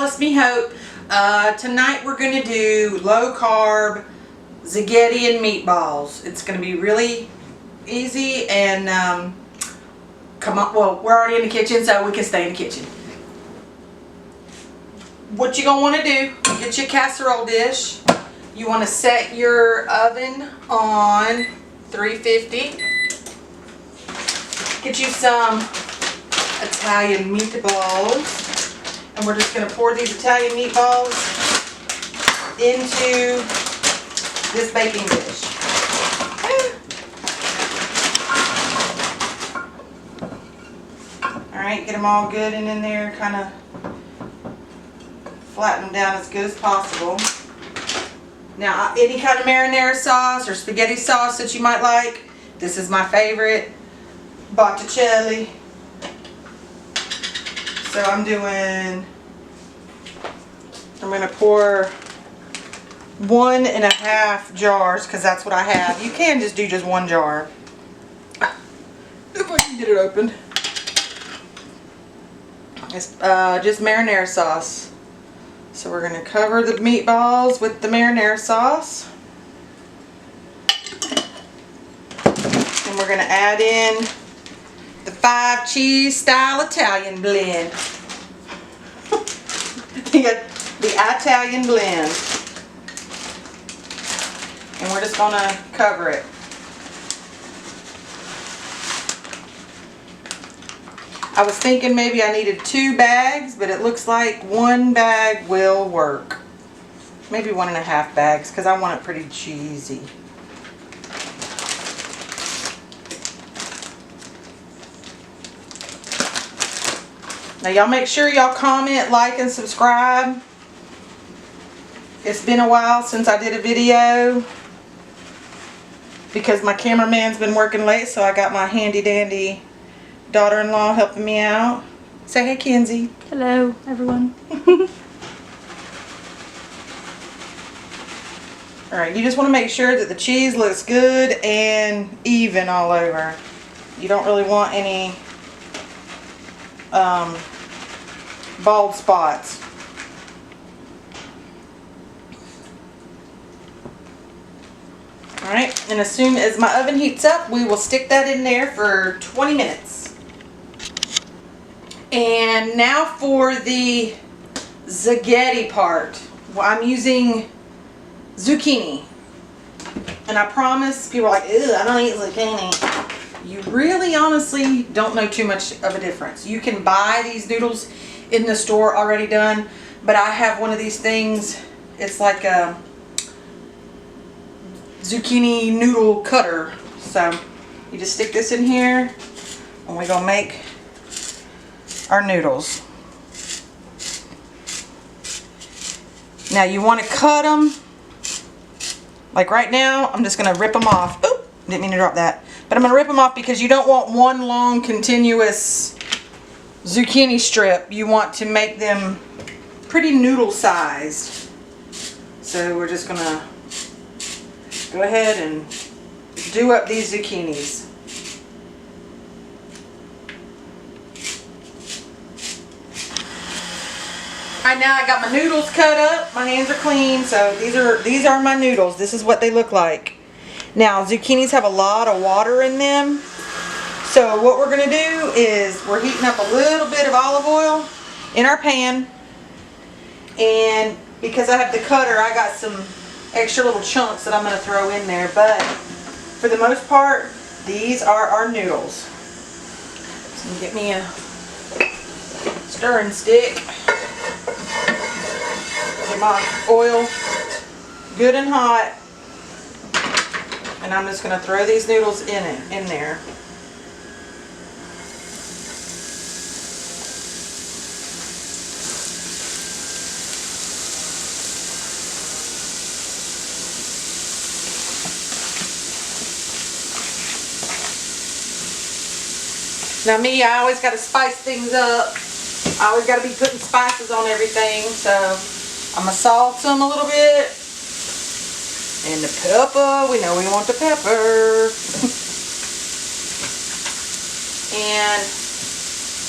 Meatballs Me Hope. Tonight we're going to do low carb Zughetti and meatballs. It's going to be really easy and come on. Well, we're already in the kitchen, so we can stay in the kitchen. What you're going to want to do, get your casserole dish. You want to set your oven on 350. Get you some Italian meatballs. And we're just going to pour these Italian meatballs into this baking dish. Alright, get them all good and in there, kind of flatten them down as good as possible. Now, any kind of marinara sauce or spaghetti sauce that you might like. This is my favorite, Botticelli. So I'm going to pour 1.5 jars because that's what I have. You can just do just one jar. If I can get it open. It's just marinara sauce. So we're going to cover the meatballs with the marinara sauce. And we're going to add in the 5 cheese style Italian blend. You got the Italian blend. And we're just going to cover it. I was thinking maybe I needed 2 bags, but it looks like 1 bag will work. Maybe 1.5 bags because I want it pretty cheesy. Now y'all make sure y'all comment, like, and subscribe. It's been a while since I did a video because my cameraman's been working late, so I got my handy dandy daughter-in-law helping me out. Say hey, Kenzie. Hello, everyone. Alright, you just want to make sure that the cheese looks good and even all over. You don't really want any bald spots. Alright, and as soon as my oven heats up, we will stick that in there for 20 minutes. And now for the Zughetti part. Well, I'm using zucchini. And I promise, people are like, ew, I don't eat zucchini. You really honestly don't know too much of a difference. You can buy these noodles in the store already done, but I have one of these things. It's like a zucchini noodle cutter. So you just stick this in here and we're gonna make our noodles. Now you want to cut them like right now. I'm just gonna rip them off. Oop, didn't mean to drop that. But I'm going to rip them off because you don't want one long continuous zucchini strip. You want to make them pretty noodle sized. So we're just going to go ahead and do up these zucchinis. Alright, now I got my noodles cut up. My hands are clean, so these are my noodles. This is what they look like. Now, zucchinis have a lot of water in them. So what we're going to do is we're heating up a little bit of olive oil in our pan. And because I have the cutter, I got some extra little chunks that I'm going to throw in there. But for the most part, these are our noodles. So I'm going to get me a stirring stick. Get my oil good and hot. And I'm just going to throw these noodles in there. Now me, I always got to spice things up. I always got to be putting spices on everything. So I'm going to salt them a little bit. And the pepper, we know we want the pepper. And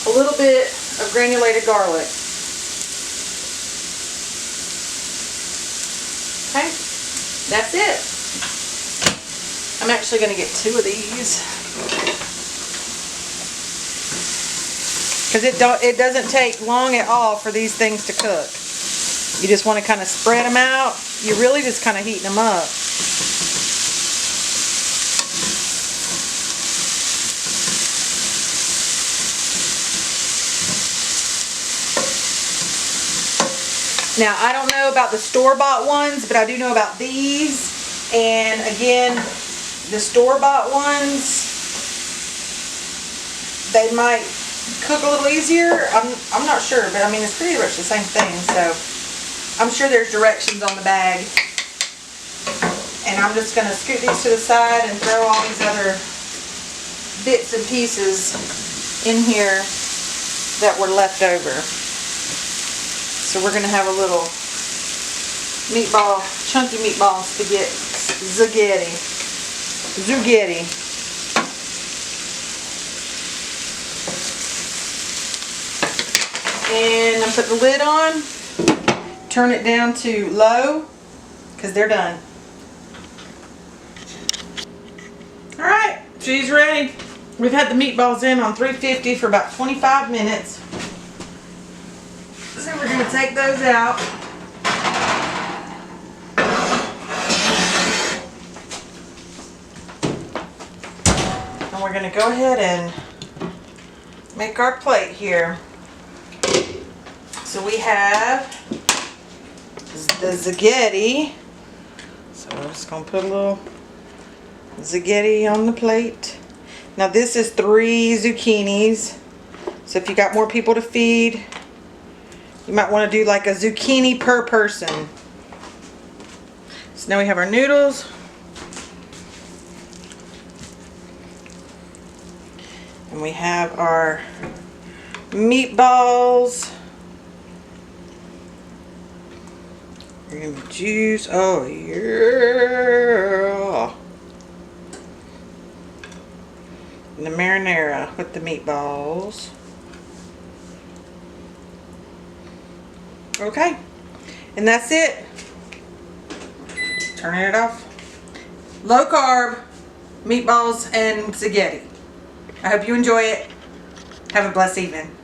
a little bit of granulated garlic. Okay, that's it. I'm actually going to get 2 of these because it doesn't take long at all for these things to cook. You just want to kind of spread them out. You're really just kind of heating them up. Now, I don't know about the store-bought ones, but I do know about these. And again, the store-bought ones, they might cook a little easier. I'm not sure, but I mean, it's pretty much the same thing. So I'm sure there's directions on the bag. And I'm just going to scoot these to the side and throw all these other bits and pieces in here that were left over. So we're going to have a little meatball, chunky meatball spaghetti, Zughetti. And I'm putting the lid on, turn it down to low, because they're done. Alright, she's ready. We've had the meatballs in on 350 for about 25 minutes. So we're going to take those out. And we're going to go ahead and make our plate here. So we have the Zughetti. So we're just going to put a little Zughetti on the plate. Now this is 3 zucchinis. So if you got more people to feed, you might want to do like a zucchini per person. So now we have our noodles. And we have our meatballs. And juice. Oh yeah. And the marinara with the meatballs. Okay, and that's it. Turning it off. Low carb meatballs and spaghetti. I hope you enjoy it. Have a blessed evening.